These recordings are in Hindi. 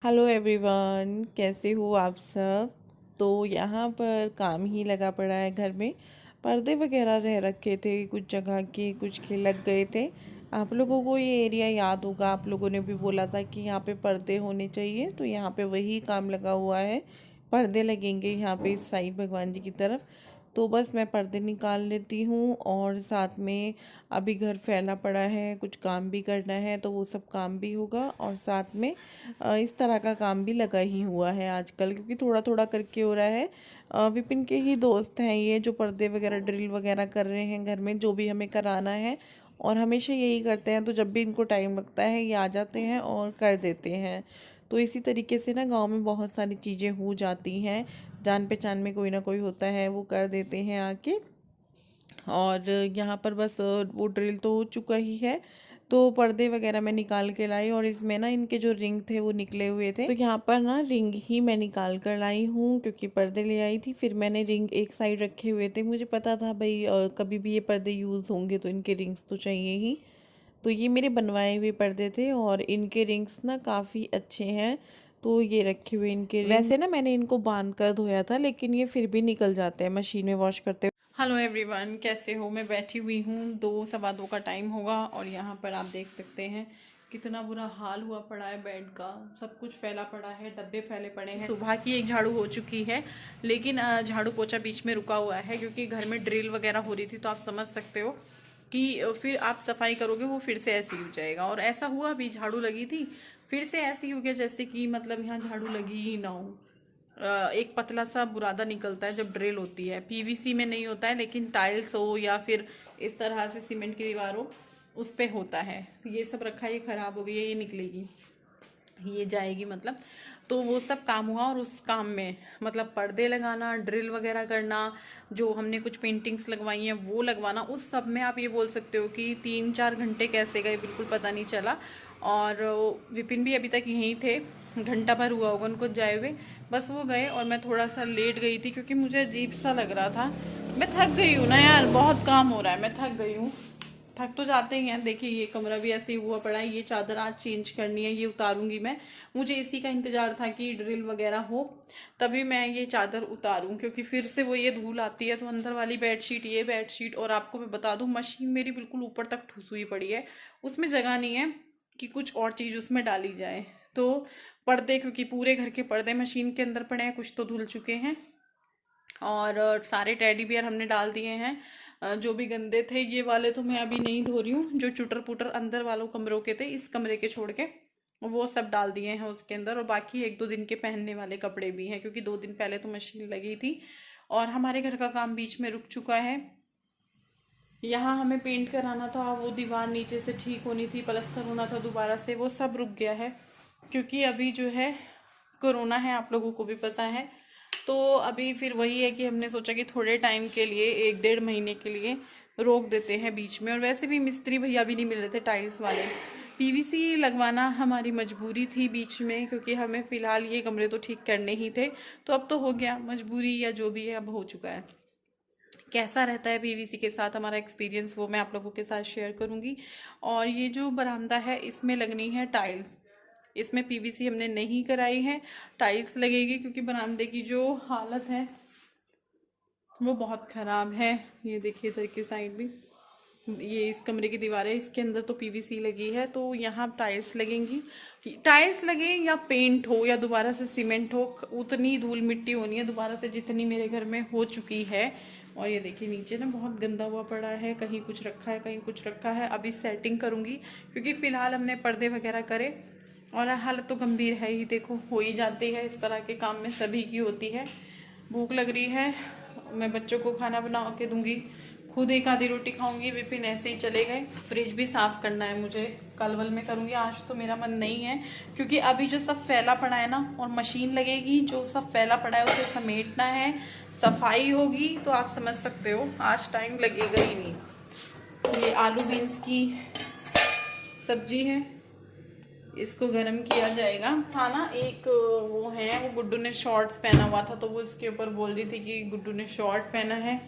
हेलो एवरीवन, कैसे हो आप सब। तो यहाँ पर काम ही लगा पड़ा है घर में। पर्दे वगैरह रह रखे थे कुछ जगह के, कुछ के लग गए थे। आप लोगों को ये एरिया याद होगा, आप लोगों ने भी बोला था कि यहाँ पे पर्दे होने चाहिए, तो यहाँ पे वही काम लगा हुआ है। पर्दे लगेंगे यहाँ पे इस साइड भगवान जी की तरफ। तो बस मैं पर्दे निकाल लेती हूँ और साथ में अभी घर फैला पड़ा है, कुछ काम भी करना है, तो वो सब काम भी होगा। और साथ में इस तरह का काम भी लगा ही हुआ है आजकल, क्योंकि थोड़ा थोड़ा करके हो रहा है। विपिन के ही दोस्त हैं ये, जो पर्दे वगैरह ड्रिल वगैरह कर रहे हैं घर में, जो भी हमें कराना है। और हमेशा यही करते हैं, तो जब भी इनको टाइम लगता है ये आ जाते हैं और कर देते हैं। तो इसी तरीके से ना गांव में बहुत सारी चीज़ें हो जाती हैं। जान पहचान में कोई ना कोई होता है, वो कर देते हैं आके। और यहाँ पर बस वो ड्रिल तो हो चुका ही है। तो पर्दे वगैरह मैं निकाल के लाई, और इसमें ना इनके जो रिंग थे वो निकले हुए थे, तो यहाँ पर ना रिंग ही मैं निकाल कर लाई हूँ, क्योंकि पर्दे ले आई थी। फिर मैंने रिंग एक साइड रखे हुए थे, मुझे पता था भाई कभी भी ये पर्दे यूज़ होंगे तो इनके रिंग्स तो चाहिए ही। तो ये मेरे बनवाए हुए पर्दे थे, और इनके रिंग्स ना काफ़ी अच्छे हैं। तो ये रखे हुए इनके वैसे ना मैंने इनको बांध कर धोया था, लेकिन ये फिर भी निकल जाते हैं मशीन में वॉश करते। हेलो एवरीवन, कैसे हो। मैं बैठी हुई हूँ, 2 सवा 2 का टाइम होगा, और यहाँ पर आप देख सकते हैं कितना बुरा हाल हुआ पड़ा है बेड का। सब कुछ फैला पड़ा है, डब्बे फैले पड़े हैं। सुबह की एक झाड़ू हो चुकी है, लेकिन झाड़ू पोछा बीच में रुका हुआ है, क्योंकि घर में ड्रिल वगैरह हो रही थी। तो आप समझ सकते हो कि फिर आप सफाई करोगे वो फिर से ऐसे ही हो जाएगा। और ऐसा हुआ, अभी झाड़ू लगी थी, फिर से ऐसे ही हो गया जैसे कि मतलब यहाँ झाड़ू लगी ही ना हो। एक पतला सा बुरादा निकलता है जब ड्रिल होती है। पीवीसी में नहीं होता है, लेकिन टाइल्स हो या फिर इस तरह से सीमेंट की दीवार हो, उस पे होता है। तो ये सब रखा, ये खराब हो गई है, ये निकलेगी, ये जाएगी मतलब। तो वो सब काम हुआ, और उस काम में मतलब पर्दे लगाना, ड्रिल वगैरह करना, जो हमने कुछ पेंटिंग्स लगवाई हैं वो लगवाना, उस सब में आप ये बोल सकते हो कि 3-4 घंटे कैसे गए बिल्कुल पता नहीं चला। और विपिन भी अभी तक यहीं थे, घंटा भर हुआ होगा उनको जाए हुए। बस वो गए और मैं थोड़ा सा लेट गई थी, क्योंकि मुझे अजीब सा लग रहा था। मैं थक गई हूँ ना यार, बहुत काम हो रहा है, मैं थक गई हूँ। थक तो जाते ही हैं। देखिए ये कमरा भी ऐसे ही हुआ पड़ा है, ये चादर आज चेंज करनी है, ये उतारूंगी मैं। मुझे इसी का इंतजार था कि ड्रिल वगैरह हो तभी मैं ये चादर उतारूं, क्योंकि फिर से वो ये धूल आती है। तो अंदर वाली बेडशीट, ये बेडशीट, और आपको मैं बता दूं मशीन मेरी बिल्कुल ऊपर तक ठुस हुई पड़ी है, उसमें जगह नहीं है कि कुछ और चीज़ उसमें डाली जाए। तो पर्दे, क्योंकि पूरे घर के पर्दे मशीन के अंदर पड़े हैं, कुछ तो धुल चुके हैं। और सारे टेडी बियर हमने डाल दिए हैं, जो भी गंदे थे। ये वाले तो मैं अभी नहीं धो रही हूँ, जो चुटर पुटर अंदर वालों कमरों के थे, इस कमरे के छोड़ के वो सब डाल दिए हैं उसके अंदर। और बाकी 1-2 दिन के पहनने वाले कपड़े भी हैं, क्योंकि 2 दिन पहले तो मशीन लगी थी। और हमारे घर का काम बीच में रुक चुका है। यहाँ हमें पेंट कराना था, वो दीवार नीचे से ठीक होनी थी, प्लास्टर होना था दोबारा से, वो सब रुक गया है। क्योंकि अभी जो है कोरोना है, आप लोगों को भी पता है। तो अभी फिर वही है कि हमने सोचा कि थोड़े टाइम के लिए, 1-1.5 महीने के लिए रोक देते हैं बीच में। और वैसे भी मिस्त्री भैया भी नहीं मिल रहे थे, टाइल्स वाले। पीवीसी लगवाना हमारी मजबूरी थी बीच में, क्योंकि हमें फ़िलहाल ये कमरे तो ठीक करने ही थे। तो अब तो हो गया, मजबूरी या जो भी है अब हो चुका है। कैसा रहता है पीवीसी के साथ हमारा एक्सपीरियंस, वो मैं आप लोगों के साथ शेयर करूंगी। और ये जो बरामदा है, इसमें लगनी है टाइल्स। इसमें पीवीसी हमने नहीं कराई है, टाइल्स लगेगी, क्योंकि बरामदे की जो हालत है वो बहुत ख़राब है। ये देखिए इधर की साइड भी, ये इस कमरे की दीवार है, इसके अंदर तो पीवीसी लगी है। तो यहाँ टाइल्स लगेंगी। टाइल्स लगे या पेंट हो या दोबारा से सीमेंट हो, उतनी धूल मिट्टी होनी है दोबारा से जितनी मेरे घर में हो चुकी है। और ये देखिए नीचे ना बहुत गंदा हुआ पड़ा है, कहीं कुछ रखा है, कहीं कुछ रखा है। अभी सेटिंग करूँगी, क्योंकि फ़िलहाल हमने पर्दे वगैरह करे। और हालत तो गंभीर है ही, देखो हो ही जाती है, इस तरह के काम में सभी की होती है। भूख लग रही है, मैं बच्चों को खाना बना के दूंगी, खुद एक आधी रोटी खाऊंगी। विपिन ऐसे ही चले गए। फ्रिज भी साफ़ करना है मुझे, कल वल में करूंगी, आज तो मेरा मन नहीं है। क्योंकि अभी जो सब फैला पड़ा है ना, और मशीन लगेगी, जो सब फैला पड़ा है उसे समेटना है, सफाई होगी। तो आप समझ सकते हो आज टाइम लगेगा ही नहीं। ये आलू बीन्स की सब्जी है, इसको गर्म किया जाएगा। था ना एक वो है, वो गुड्डू ने शॉर्ट्स पहना हुआ था, तो वो इसके ऊपर बोल रही थी कि गुड्डू ने शॉर्ट पहना है,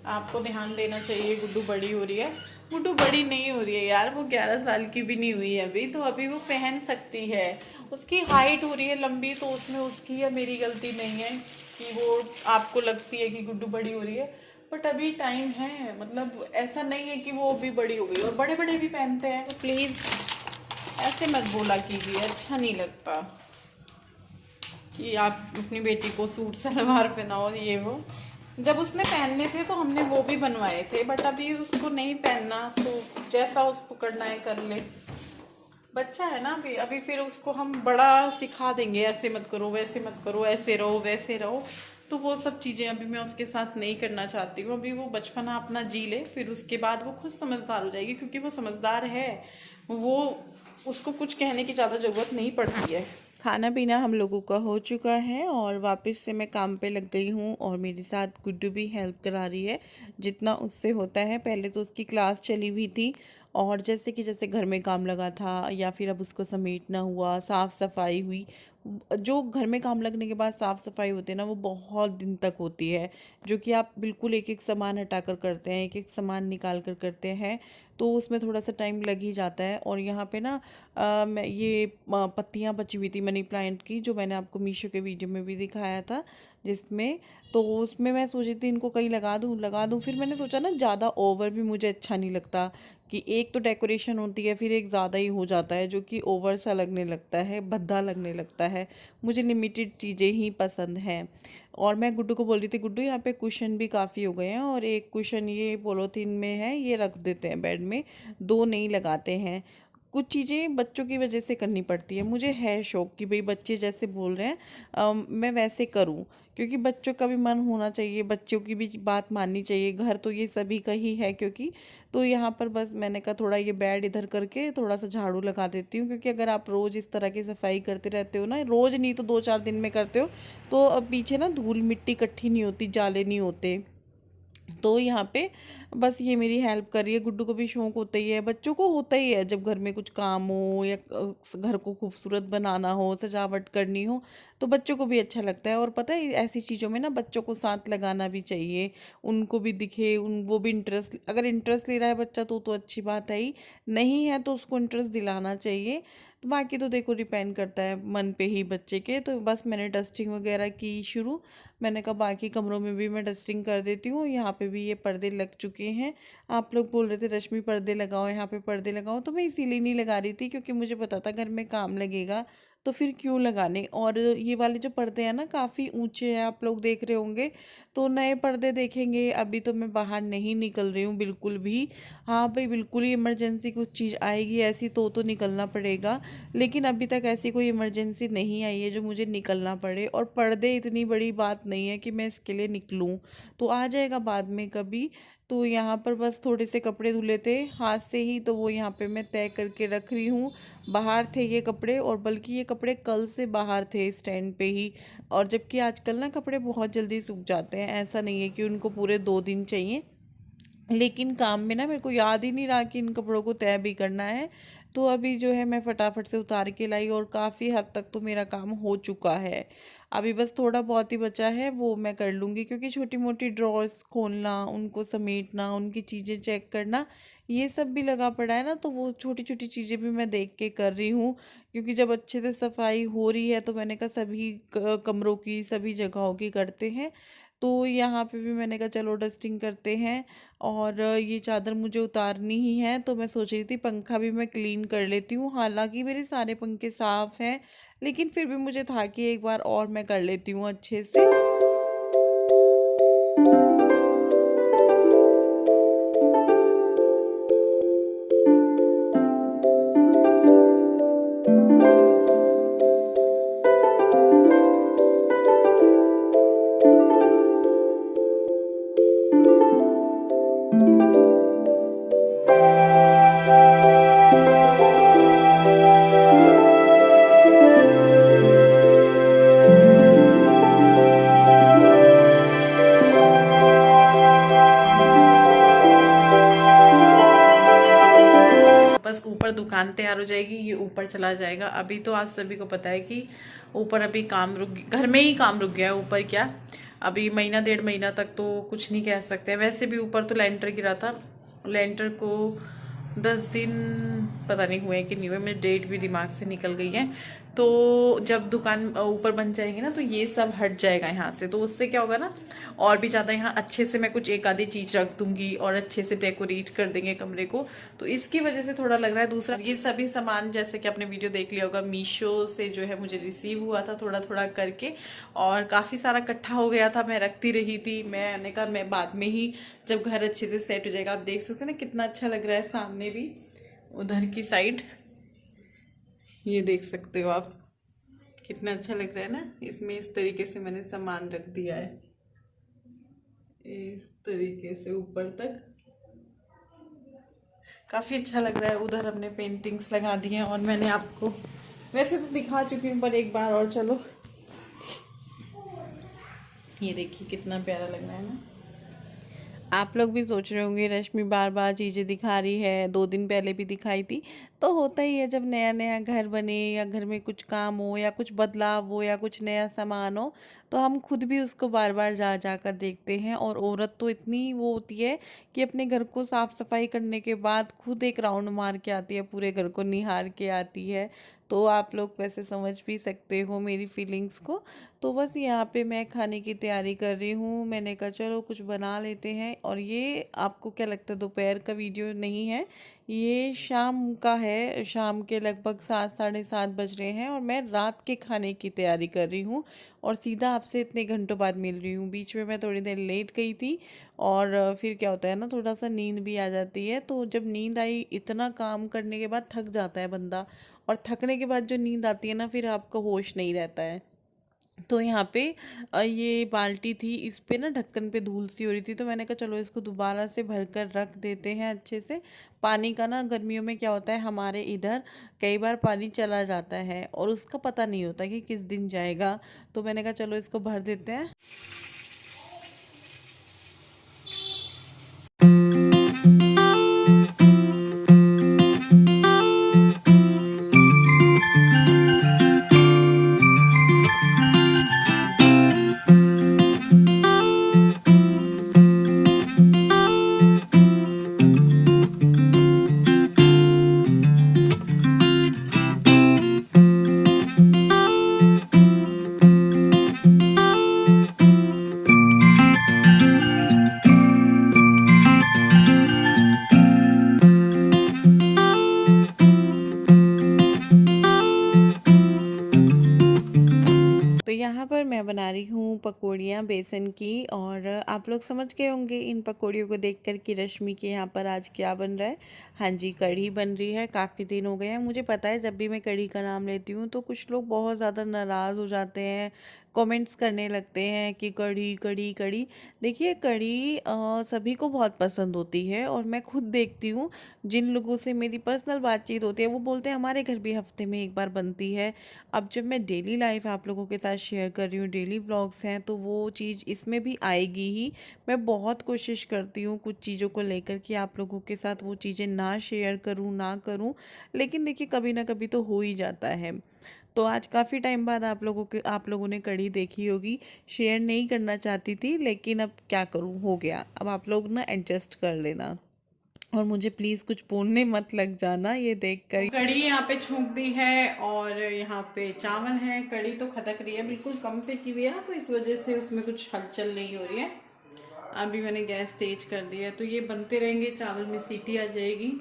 आपको ध्यान देना चाहिए, गुड्डू बड़ी हो रही है। गुड्डू बड़ी नहीं हो रही है यार, वो 11 साल की भी नहीं हुई है अभी, तो अभी वो पहन सकती है। उसकी हाइट हो रही है लंबी, तो उसमें उसकी या मेरी गलती नहीं है कि वो आपको लगती है कि गुड्डू बड़ी हो रही है। बट अभी टाइम है, मतलब ऐसा नहीं है कि वो अभी बड़ी हो गई। और बड़े बड़े भी पहनते हैं, तो प्लीज़ ऐसे मत बोला कीजिए, अच्छा नहीं लगता कि आप अपनी बेटी को सूट सलवार पहनाओ ये वो। जब उसने पहनने थे तो हमने वो भी बनवाए थे, बट अभी उसको नहीं पहनना, तो जैसा उसको करना है कर ले। बच्चा है ना अभी, अभी फिर उसको हम बड़ा सिखा देंगे, ऐसे मत करो, वैसे मत करो, ऐसे रहो, वैसे रहो। तो वो सब चीज़ें अभी मैं उसके साथ नहीं करना चाहती हूँ। अभी वो बचपना अपना जी ले, फिर उसके बाद वो खुद समझदार हो जाएगी, क्योंकि वो समझदार है। वो, उसको कुछ कहने की ज़्यादा ज़रूरत नहीं पड़ती है। खाना पीना हम लोगों का हो चुका है और वापस से मैं काम पे लग गई हूँ और मेरे साथ गुड्डू भी हेल्प करा रही है जितना उससे होता है। पहले तो उसकी क्लास चली हुई थी और जैसे कि जैसे घर में काम लगा था या फिर अब उसको समेटना हुआ, साफ़ सफाई हुई। जो घर में काम लगने के बाद साफ़ सफाई होती है ना, वो बहुत दिन तक होती है, जो कि आप बिल्कुल एक एक सामान हटा कर करते हैं, एक एक सामान निकाल कर करते हैं, तो उसमें थोड़ा सा टाइम लग ही जाता है। और यहाँ पे ना मैं ये पत्तियाँ बची हुई थी मनी प्लांट की, जो मैंने आपको मीशो के वीडियो में भी दिखाया था, जिसमें तो उसमें मैं सोची थी इनको कहीं लगा दूँ। फिर मैंने सोचा ना ज़्यादा ओवर भी मुझे अच्छा नहीं लगता, कि एक तो डेकोरेशन होती है, फिर एक ज़्यादा ही हो जाता है, जो कि ओवर सा लगने लगता है, भद्दा लगने लगता है। मुझे लिमिटेड चीज़ें ही पसंद हैं। और मैं गुड्डू को बोल रही थी, गुड्डू यहाँ पे कुशन भी काफ़ी हो गए हैं और एक कुशन ये पॉलीथीन में है, ये रख देते हैं बेड में, दो नहीं लगाते हैं। कुछ चीज़ें बच्चों की वजह से करनी पड़ती है। मुझे है शौक कि भाई बच्चे जैसे बोल रहे हैं मैं वैसे करूं, क्योंकि बच्चों का भी मन होना चाहिए, बच्चों की भी बात माननी चाहिए। घर तो ये सभी का ही है, क्योंकि तो यहाँ पर बस मैंने कहा थोड़ा ये बेड इधर करके थोड़ा सा झाड़ू लगा देती हूँ, क्योंकि अगर आप रोज़ इस तरह की सफाई करते रहते हो ना, रोज़ नहीं तो 2-4 दिन में करते हो, तो अब पीछे ना धूल मिट्टी इकट्ठी नहीं होती, जाले नहीं होते। तो यहाँ पे बस ये मेरी हेल्प कर रही है। गुड्डू को भी शौक होता ही है, बच्चों को होता ही है, जब घर में कुछ काम हो या घर को खूबसूरत बनाना हो, सजावट करनी हो, तो बच्चों को भी अच्छा लगता है। और पता है ऐसी चीज़ों में ना बच्चों को साथ लगाना भी चाहिए, उनको भी दिखे, उन वो भी इंटरेस्ट, अगर इंटरेस्ट ले रहा है बच्चा तो अच्छी बात है ही, नहीं है तो उसको इंटरेस्ट दिलाना चाहिए। तो बाकी तो देखो डिपेंड करता है मन पे ही बच्चे के। तो बस मैंने डस्टिंग वगैरह की शुरू, मैंने कहा बाकी कमरों में भी मैं डस्टिंग कर देती हूँ। यहाँ पे भी ये पर्दे लग चुके हैं। आप लोग बोल रहे थे रश्मि पर्दे लगाओ, यहाँ पे पर्दे लगाओ, तो मैं इसीलिए नहीं लगा रही थी, क्योंकि मुझे पता था घर में काम लगेगा, तो फिर क्यों लगाने। और ये वाले जो पर्दे हैं ना काफ़ी ऊंचे हैं, आप लोग देख रहे होंगे, तो नए पर्दे देखेंगे। अभी तो मैं बाहर नहीं निकल रही हूँ बिल्कुल भी। हाँ भाई, बिल्कुल ही इमरजेंसी कुछ चीज़ आएगी ऐसी तो निकलना पड़ेगा, लेकिन अभी तक ऐसी कोई इमरजेंसी नहीं आई है जो मुझे निकलना पड़े। और पर्दे इतनी बड़ी बात नहीं है कि मैं इसके लिए निकलूँ, तो आ जाएगा बाद में कभी। तो यहाँ पर बस थोड़े से कपड़े धुले थे हाथ से ही, तो वो यहाँ पे मैं तय करके रख रही हूँ। बाहर थे ये कपड़े, और बल्कि ये कपड़े कल से बाहर थे स्टैंड पे ही। और जबकि आजकल ना कपड़े बहुत जल्दी सूख जाते हैं, ऐसा नहीं है कि उनको पूरे 2 दिन चाहिए, लेकिन काम में ना मेरे को याद ही नहीं रहा कि इन कपड़ों को तय भी करना है। तो अभी जो है मैं फटाफट से उतार के लाई, और काफ़ी हद तक तो मेरा काम हो चुका है। अभी बस थोड़ा बहुत ही बचा है, वो मैं कर लूँगी, क्योंकि छोटी मोटी ड्रॉर्स खोलना, उनको समेटना, उनकी चीज़ें चेक करना, ये सब भी लगा पड़ा है ना, तो वो छोटी छोटी चीज़ें भी मैं देख के कर रही हूँ। क्योंकि जब अच्छे से सफाई हो रही है, तो मैंने कहा सभी कमरों की, सभी जगहों की करते हैं। तो यहाँ पे भी मैंने कहा चलो डस्टिंग करते हैं। और ये चादर मुझे उतारनी ही है, तो मैं सोच रही थी पंखा भी मैं क्लीन कर लेती हूँ। हालांकि मेरे सारे पंखे साफ़ हैं, लेकिन फिर भी मुझे था कि एक बार और मैं कर लेती हूँ अच्छे से। बस ऊपर दुकान तैयार हो जाएगी, ये ऊपर चला जाएगा। अभी तो आप सभी को पता है कि ऊपर अभी काम रुक, घर में ही काम रुक गया है। ऊपर क्या, अभी महीना 1.5 महीना तक तो कुछ नहीं कह सकते। वैसे भी ऊपर तो लेंटर गिरा था, लेंटर को 10 दिन पता नहीं हुए कि नहीं हुए, मेरे डेट भी दिमाग से निकल गई है। तो जब दुकान ऊपर बन जाएगी ना तो ये सब हट जाएगा यहाँ से, तो उससे क्या होगा ना और भी ज़्यादा यहाँ अच्छे से मैं कुछ एक आधी चीज़ रख दूंगी और अच्छे से डेकोरेट कर देंगे कमरे को, तो इसकी वजह से थोड़ा लग रहा है। दूसरा ये सभी सामान जैसे कि आपने वीडियो देख लिया होगा, मीशो से जो है मुझे रिसीव हुआ था थोड़ा थोड़ा करके, और काफ़ी सारा इकट्ठा हो गया था, मैं रखती रही थी। मैंने कहा मैं बाद में ही जब घर अच्छे से सेट हो जाएगा। आप देख सकते हैं ना कितना अच्छा लग रहा है, सामने भी उधर की साइड ये देख सकते हो आप, कितना अच्छा लग रहा है ना। इसमें इस तरीके से मैंने सामान रख दिया है, इस तरीके से ऊपर तक काफ़ी अच्छा लग रहा है। उधर हमने पेंटिंग्स लगा दी हैं और मैंने आपको वैसे तो दिखा चुकी हूँ पर एक बार और चलो, ये देखिए कितना प्यारा लग रहा है ना। आप लोग भी सोच रहे होंगे रश्मि बार बार चीज़ें दिखा रही है, 2 दिन पहले भी दिखाई थी। तो होता ही है जब नया नया घर बने या घर में कुछ काम हो या कुछ बदलाव हो या कुछ नया सामान हो, तो हम खुद भी उसको बार बार जा जा कर देखते हैं। और औरत तो इतनी वो होती है कि अपने घर को साफ़ सफाई करने के बाद खुद एक राउंड मार के आती है, पूरे घर को निहार के आती है। तो आप लोग वैसे समझ भी सकते हो मेरी फीलिंग्स को। तो बस यहाँ पे मैं खाने की तैयारी कर रही हूँ। मैंने कहा चलो कुछ बना लेते हैं। और ये आपको क्या लगता है दोपहर का वीडियो नहीं है, ये शाम का है। शाम के लगभग 7 साढ़े 7 बज रहे हैं और मैं रात के खाने की तैयारी कर रही हूँ और सीधा आपसे इतने घंटों बाद मिल रही हूँ। बीच में मैं थोड़ी देर लेट गई थी और फिर क्या होता है ना, थोड़ा सा नींद भी आ जाती है। तो जब नींद आई, इतना काम करने के बाद थक जाता है बंदा, और थकने के बाद जो नींद आती है ना, फिर आपका होश नहीं रहता है। तो यहाँ पे ये बाल्टी थी, इस पे ना ढक्कन पे धूल सी हो रही थी, तो मैंने कहा चलो इसको दोबारा से भर कर रख देते हैं अच्छे से। पानी का ना गर्मियों में क्या होता है, हमारे इधर कई बार पानी चला जाता है और उसका पता नहीं होता कि किस दिन जाएगा। तो मैंने कहा चलो इसको भर देते हैं। तो यहाँ पर मैं बना रही हूँ पकौड़ियाँ बेसन की। और आप लोग समझ गए होंगे इन पकौड़ियों को देखकर कि रश्मि के यहाँ पर आज क्या बन रहा है। हाँ जी, कढ़ी बन रही है। काफ़ी दिन हो गए हैं, मुझे पता है जब भी मैं कढ़ी का नाम लेती हूँ तो कुछ लोग बहुत ज़्यादा नाराज़ हो जाते हैं, कमेंट्स करने लगते हैं कि कढ़ी कढ़ी कढ़ी। देखिए कढ़ी सभी को बहुत पसंद होती है और मैं खुद देखती हूँ जिन लोगों से मेरी पर्सनल बातचीत होती है वो बोलते हैं हमारे घर भी हफ्ते में एक बार बनती है। अब जब मैं डेली लाइफ आप लोगों के साथ शेयर कर रही हूँ, डेली व्लॉग्स हैं, तो वो चीज़ इसमें भी आएगी ही। मैं बहुत कोशिश करती हूँ कुछ चीज़ों को लेकर कि आप लोगों के साथ वो चीज़ें ना शेयर करूँ ना करूँ, लेकिन देखिए कभी ना कभी तो हो ही जाता है। तो आज काफ़ी टाइम बाद आप लोगों ने कढ़ी देखी होगी। शेयर नहीं करना चाहती थी लेकिन अब क्या करूँ, हो गया। अब आप लोग ना एडजस्ट कर लेना और मुझे प्लीज़ कुछ बोलने मत लग जाना ये देख कर। कढ़ी यहाँ पे छूक दी है और यहाँ पे चावल है। कढ़ी तो खदक रही है, बिल्कुल कम पे की हुई है ना, तो इस वजह से उसमें कुछ हलचल नहीं हो रही है। अभी मैंने गैस तेज कर दी है, तो ये बनते रहेंगे, चावल में सीटी आ जाएगी।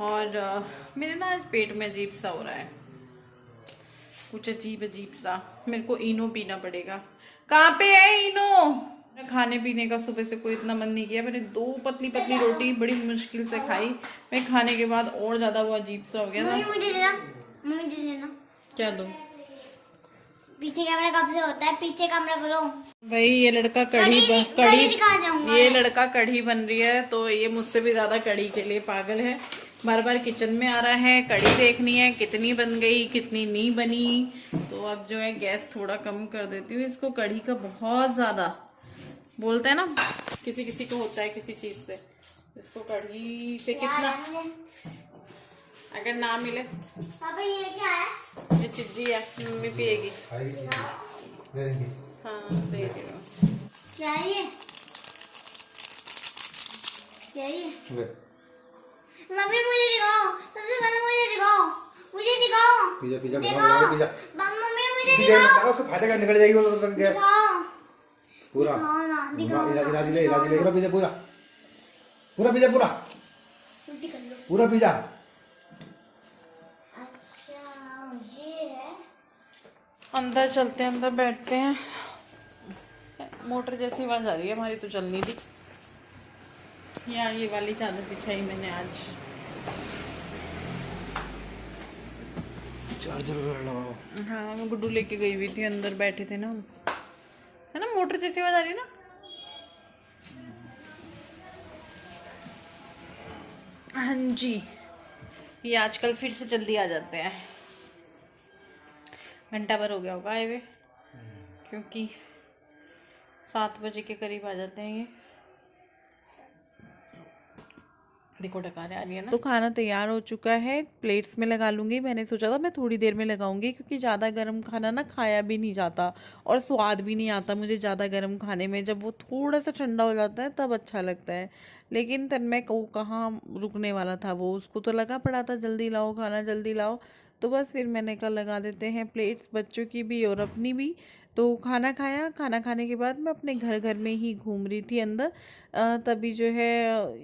और मेरे ना आज पेट में अजीब सा हो रहा है, कुछ अजीब अजीब सा। मेरे को इनो पीना पड़ेगा। कहाँ पे है इनो? खाने पीने का सुबह से कोई इतना मन नहीं किया। मैंने 2 पतली पतली रोटी बड़ी मुश्किल से खाई। मैं खाने के बाद और ज्यादा वो अजीब सा हो गया था। मुझे देना, मुझे देना। क्या दो? पीछे कैमरा कब से होता है? पीछे कैमरा करो भाई ये लड़का कढ़ी दिखा जाऊंगा। ये लड़का कढ़ी बन रही है तो ये मुझसे भी ज्यादा कढ़ी के लिए पागल है। बार बार किचन में आ रहा है, कढ़ी देखनी है कितनी बन गई कितनी नहीं बनी। तो अब जो है गैस थोड़ा कम कर देती हूँ। इसको कढ़ी का बहुत ज्यादा बोलते हैं ना, किसी किसी को होता है किसी चीज से। इसको कढ़ी से कितना अगर ना मिले। पापा ये क्या है? ये चिज्जी है, मम्मी पिएगी। हाँ दे रही हूँ। क्या है ये? क्या है ये? मम्मी मुझे दिखाओ, सबसे पहले मुझे दिखाओ। मुझे दिखाओ। पिज्जा पिज्जा दिखाओ। पिज्जा मम्मी मुझे पिज्जा दिखाओ। लगाओ, उससे फायदा क्या निकल जाएगी वो तो गैस दिखाओ। पूरा दिखाओ ना, दिखाओ ना, इलाज ले दिखाओ ना। पूरा पिज्जा पूरा पूरा पिज्जा पूरा उल्टी कर लो। पूरा पिज्जा। अच्छा ये है। अंदर चलते हैं, अंदर बैठते हैं। मोटर जैसी आवाज आ रही है, हमारी तो चल नहीं रही। यहाँ ये वाली चादर बिछाई मैंने आज। चार्जर लगाओ। हाँ, मैं गुड्डू लेके गई हुई थी, अंदर बैठे थे ना हम। है ना, मोटर जैसी आवाज आ रही है ना। हाँ जी, ये आजकल फिर से जल्दी आ जाते हैं। घंटा भर हो गया होगा आए हुए, क्योंकि 7 बजे के करीब आ जाते हैं ये। देखो डकारे आ रही है ना। तो खाना तैयार हो चुका है, प्लेट्स में लगा लूँगी। मैंने सोचा था मैं थोड़ी देर में लगाऊंगी, क्योंकि ज़्यादा गर्म खाना ना खाया भी नहीं जाता और स्वाद भी नहीं आता मुझे ज़्यादा गर्म खाने में। जब वो थोड़ा सा ठंडा हो जाता है तब अच्छा लगता है। लेकिन तन्मय को कहाँ रुकने वाला था, वो उसको तो लगा पड़ा था जल्दी लाओ खाना जल्दी लाओ। तो बस फिर मैंने कहा लगा देते हैं प्लेट्स, बच्चों की भी और अपनी भी। तो खाना खाया, खाना खाने के बाद मैं अपने घर घर में ही घूम रही थी अंदर। तभी जो है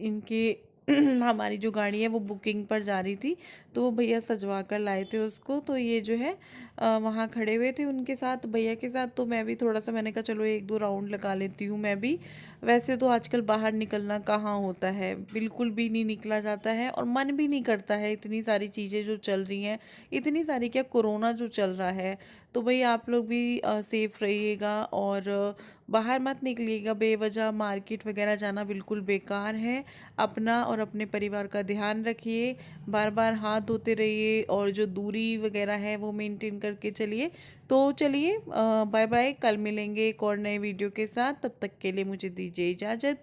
इनकी हमारी जो गाड़ी है वो बुकिंग पर जा रही थी, तो वो भैया सजवा कर लाए थे उसको। तो ये जो है वहाँ खड़े हुए थे उनके साथ, भैया के साथ। तो मैं भी थोड़ा सा, मैंने कहा चलो 1-2 राउंड लगा लेती हूँ मैं भी। वैसे तो आजकल बाहर निकलना कहाँ होता है, बिल्कुल भी नहीं निकला जाता है और मन भी नहीं करता है। इतनी सारी चीज़ें जो चल रही हैं, इतनी सारी क्या, कोरोना जो चल रहा है। तो भाई आप लोग भी सेफ रहिएगा और बाहर मत निकलिएगा बेवजह। मार्केट वगैरह जाना बिल्कुल बेकार है। अपना और अपने परिवार का ध्यान रखिए, बार बार हाथ धोते रहिए और जो दूरी वगैरह है वो मेंटेन करके चलिए। तो चलिए बाय बाय, कल मिलेंगे एक और नए वीडियो के साथ। तब तक के लिए मुझे दीजिए इजाज़त।